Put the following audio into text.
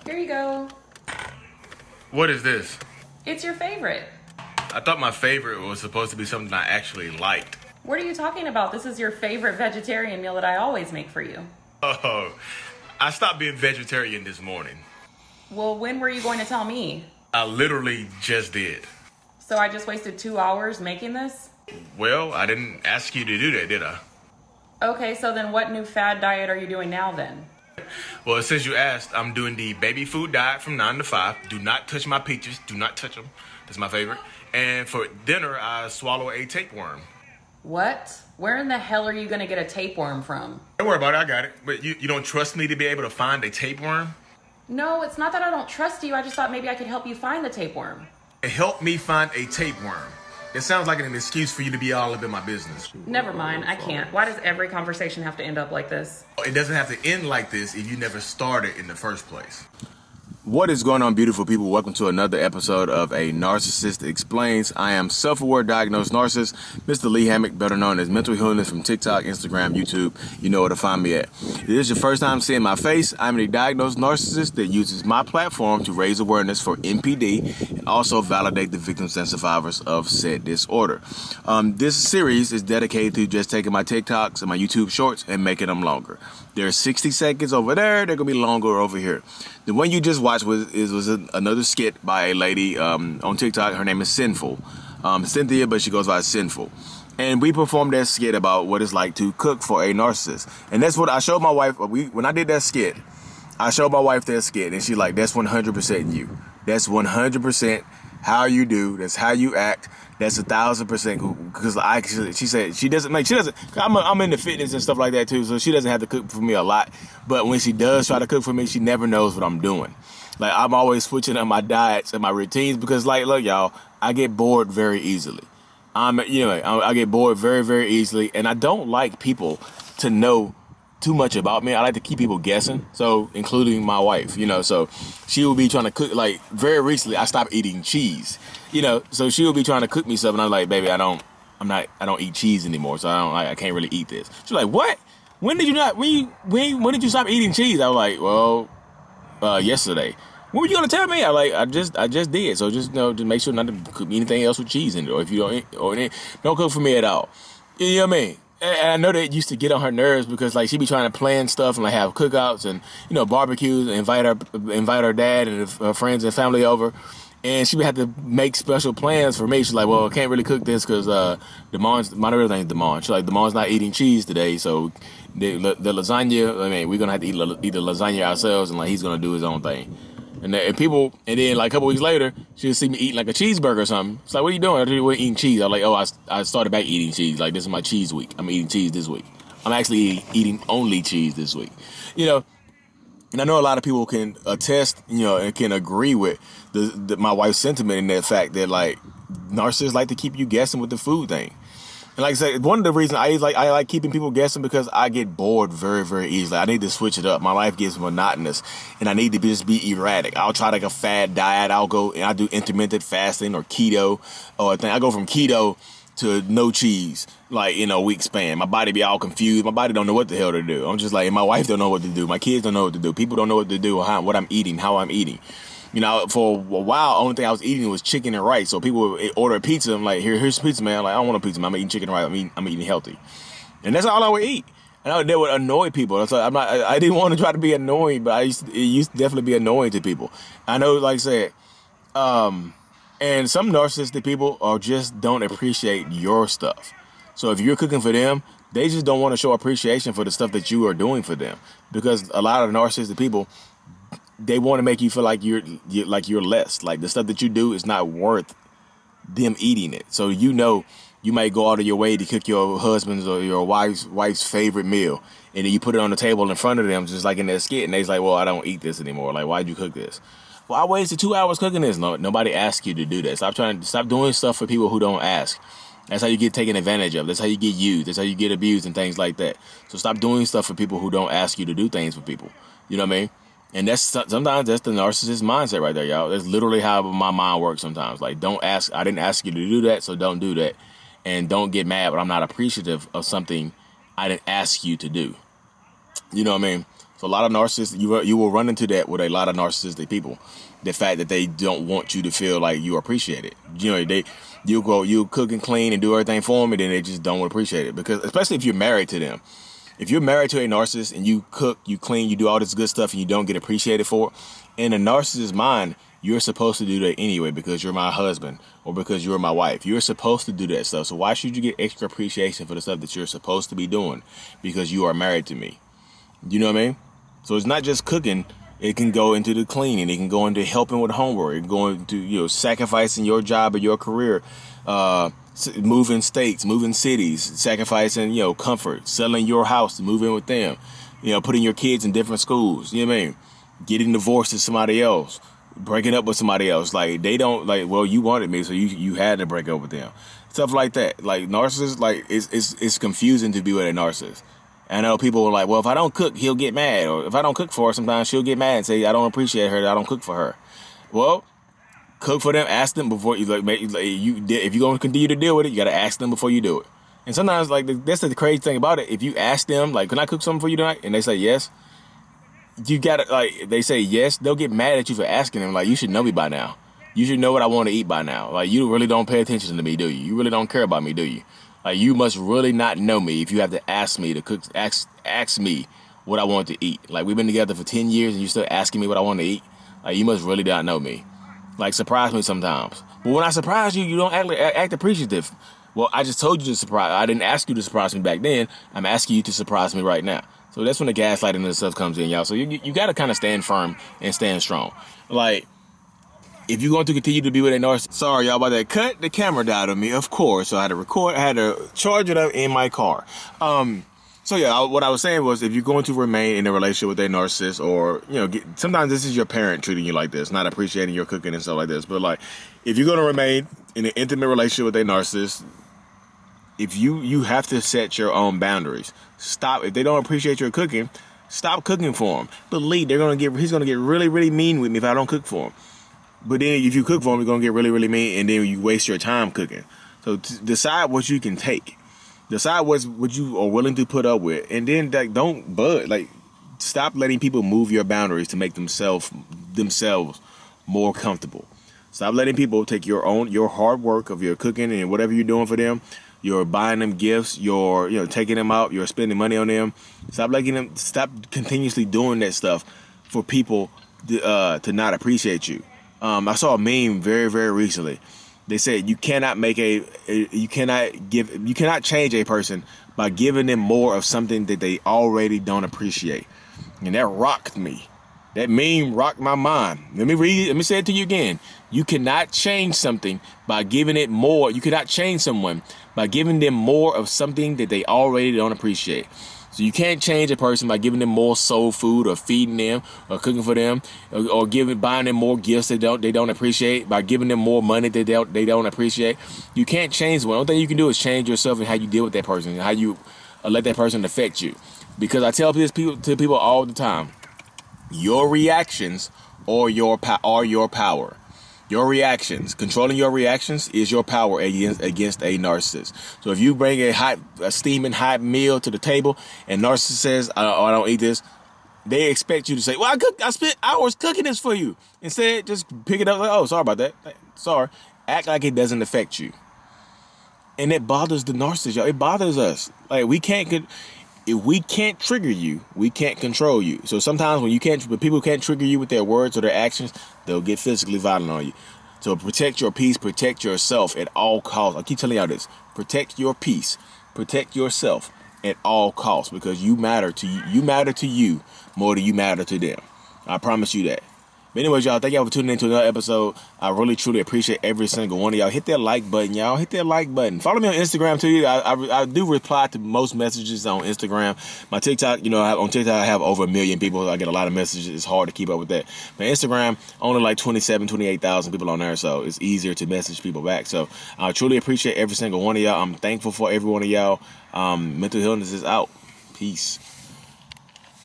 Here you go. What is this? It's your favorite. I thought my favorite was supposed to be something I actually liked. What are you talking about? This is your favorite vegetarian meal that I always make for you. Oh, I stopped being vegetarian this morning. Well, when were you going to tell me? I literally just did. So I just wasted 2 hours making this? Well, I didn't ask you to do that, did I? Okay, so then what new fad diet are you doing now then? Well, since you asked, I'm doing the baby food diet from 9 to 5. Do not touch my peaches. Do not touch them. That's my favorite. And for dinner, I swallow a tapeworm. What? Where in the hell are you going to get a tapeworm from? Don't worry about it. I got it. But you don't trust me to be able to find a tapeworm? No, it's not that I don't trust you. I just thought maybe I could help you find the tapeworm. Help me find a tapeworm. It sounds like an excuse for you to be all up in my business. Never mind, I can't. Why does every conversation have to end up like this? It doesn't have to end like this if you never started in the first place. What is going on, beautiful people? Welcome to another episode of A Narcissist Explains. I am self-aware diagnosed narcissist, Mr. Lee Hammock, better known as Mental Healness from TikTok, Instagram, YouTube. You know where to find me at. If this is your first time seeing my face, I'm a diagnosed narcissist that uses my platform to raise awareness for NPD and also validate the victims and survivors of said disorder. This series is dedicated to just taking my TikToks and my YouTube shorts and making them longer. There's 60 seconds over there. They're going to be longer over here. The one you just watched was another skit by a lady on TikTok. Her name is Sinful. Cynthia, but she goes by Sinful. And we performed that skit about what it's like to cook for a narcissist. And that's what I showed my wife. When I did that skit, I showed my wife that skit. And she's like, that's 100% you. That's 100% how you do. That's how you act. That's 1,000% because she said she doesn't. I'm into fitness and stuff like that too, so she doesn't have to cook for me a lot. But when she does try to cook for me, she never knows what I'm doing. Like, I'm always switching up my diets and my routines because, like, look, y'all, I get bored very easily. I get bored very, very easily, and I don't like people to know too much about me. I like to keep people guessing, so including my wife, so she will be trying to cook. Like, very recently I stopped eating cheese, so she will be trying to cook me something. I'm like, baby, I don't eat cheese anymore, so I can't really eat this. She's like, what? When did you stop eating cheese? I was like, well, yesterday. What were you gonna tell me? I just did. So just make sure not to cook anything else with cheese in it, or if you don't cook for me at all. You know what I mean? And I know that it used to get on her nerves because, like, she be trying to plan stuff and, like, have cookouts and, barbecues and invite her dad and her friends and family over. And she would have to make special plans for me. She's like, well, I can't really cook this because my real name is Damon. She's like, Damon's not eating cheese today, so the lasagna, we're going to have to eat the lasagna ourselves, and, like, he's going to do his own thing. And then, like, a couple weeks later, she'll see me eating, like, a cheeseburger or something. It's like, what are you doing? I thought you were eating cheese. I'm like, I started back eating cheese. Like, this is my cheese week. I'm eating cheese this week. I'm actually eating only cheese this week. And I know a lot of people can attest, and can agree with my wife's sentiment in that fact that, like, narcissists like to keep you guessing with the food thing. And like I said, one of the reasons I like keeping people guessing because I get bored very, very easily. I need to switch it up. My life gets monotonous, and I need to just be erratic. I'll try like a fad diet. I'll go and I do intermittent fasting or keto, I go from keto to no cheese, like, in a week span. My body be all confused. My body don't know what the hell to do. I'm just like, and my wife don't know what to do. My kids don't know what to do. People don't know what to do, what I'm eating, how I'm eating. For a while, the only thing I was eating was chicken and rice. So people would order pizza. I'm like, here's pizza, man. I'm like, I don't want a pizza, man. I'm eating chicken and rice. I'm eating healthy. And that's all I would eat. And that would annoy people. So I didn't want to try to be annoying, but it used to definitely be annoying to people. I know, like I said, and some narcissistic people just don't appreciate your stuff. So if you're cooking for them, they just don't want to show appreciation for the stuff that you are doing for them. Because a lot of narcissistic people, they want to make you feel like you're less. Like, the stuff that you do is not worth them eating it. So you might go out of your way to cook your husband's or your wife's favorite meal, and then you put it on the table in front of them, just like in that skit, and they's like, well, I don't eat this anymore. Like, why'd you cook this? Well, I wasted 2 hours cooking this. No, nobody asked you to do that. Stop doing stuff for people who don't ask. That's how you get taken advantage of. That's how you get used. That's how you get abused and things like that. So stop doing stuff for people who don't ask you to do things for people. You know what I mean? And sometimes that's the narcissist mindset right there, y'all. That's literally how my mind works sometimes. Like, don't ask. I didn't ask you to do that, so don't do that. And don't get mad, but I'm not appreciative of something I didn't ask you to do. You know what I mean? So a lot of narcissists, you will run into that with a lot of narcissistic people. The fact that they don't want you to feel like you appreciate it. You cook and clean and do everything for them, and then they just don't appreciate it. Because especially if you're married to them. If you're married to a narcissist and you cook, you clean, you do all this good stuff and you don't get appreciated for it, in a narcissist's mind, you're supposed to do that anyway because you're my husband or because you're my wife. You're supposed to do that stuff. So why should you get extra appreciation for the stuff that you're supposed to be doing because you are married to me? You know what I mean? So it's not just cooking. It can go into the cleaning. It can go into helping with homework. It can go into, sacrificing your job or your career, moving states, moving cities, sacrificing, comfort, selling your house to move in with them, putting your kids in different schools. You know what I mean? Getting divorced to somebody else, breaking up with somebody else. Like, they don't, well, you wanted me, so you had to break up with them. Stuff like that. Like, narcissists, it's confusing to be with a narcissist. I know people are like, well, if I don't cook, he'll get mad. Or if I don't cook for her, sometimes she'll get mad and say, I don't appreciate her, that I don't cook for her. Well, cook for them, ask them before if you're going to continue to deal with it, you got to ask them before you do it. And sometimes, that's the crazy thing about it. If you ask them, can I cook something for you tonight? And they say yes, you got to, they say yes, they'll get mad at you for asking them, you should know me by now. You should know what I want to eat by now. You really don't pay attention to me, do you? You really don't care about me, do you? You must really not know me if you have to ask me to cook, ask me what I want to eat. We've been together for 10 years and you're still asking me what I want to eat. You must really not know me. Surprise me sometimes. But when I surprise you, you don't act appreciative. Well, I just told you to surprise. I didn't ask you to surprise me back then. I'm asking you to surprise me right now. So that's when the gaslighting and stuff comes in, y'all. So you got to kind of stand firm and stand strong. If you're going to continue to be with a narcissist, sorry y'all about that. Cut, the camera died on me, of course. So I had to charge it up in my car. What I was saying was, if you're going to remain in a relationship with a narcissist, or sometimes this is your parent treating you like this, not appreciating your cooking and stuff like this. But if you're going to remain in an intimate relationship with a narcissist, if you have to set your own boundaries. Stop if they don't appreciate your cooking. Stop cooking for them. Believe he's going to get really, really mean with me if I don't cook for him. But then if you cook for them, you're going to get really, really mean, and then you waste your time cooking. So decide what you can take. Decide what you are willing to put up with, and then don't bud. Stop letting people move your boundaries to make themselves more comfortable. Stop letting people take your hard work of your cooking and whatever you're doing for them. You're buying them gifts. You're taking them out. You're spending money on them. Stop continuously doing that stuff for people to not appreciate you. I saw a meme very, very recently. They said you cannot change a person by giving them more of something that they already don't appreciate. And that rocked me. That meme rocked my mind. Let me say it to you again. You cannot change something by giving it more. You cannot change someone by giving them more of something that they already don't appreciate. So you can't change a person by giving them more soul food or feeding them or cooking for them or buying them more gifts they don't appreciate, by giving them more money that they don't appreciate. You can't change one. The only thing you can do is change yourself and how you deal with that person and how you let that person affect you. Because I tell this to people all the time, your reactions are your power. Your reactions, controlling your reactions is your power against a narcissist. So if you bring a steaming hot meal to the table and narcissist says, I don't eat this, they expect you to say, well, I spent hours cooking this for you. Instead, just pick it up oh, sorry about that. Sorry. Act like it doesn't affect you. And it bothers the narcissist, y'all. It bothers us. If we can't trigger you, we can't control you. So sometimes when people can't trigger you with their words or their actions, they'll get physically violent on you. So protect your peace, protect yourself at all costs. I keep telling y'all this. Protect your peace, protect yourself at all costs, because you matter to you. You matter to you more than you matter to them. I promise you that. But anyways, y'all, thank y'all for tuning in to another episode. I really, truly appreciate every single one of y'all. Hit that like button, y'all. Hit that like button. Follow me on Instagram, too. I do reply to most messages on Instagram. My TikTok, on TikTok, I have over 1 million people. I get a lot of messages. It's hard to keep up with that. But Instagram, only 28,000 people on there, so it's easier to message people back. So I truly appreciate every single one of y'all. I'm thankful for every one of y'all. Mental Illness is out. Peace.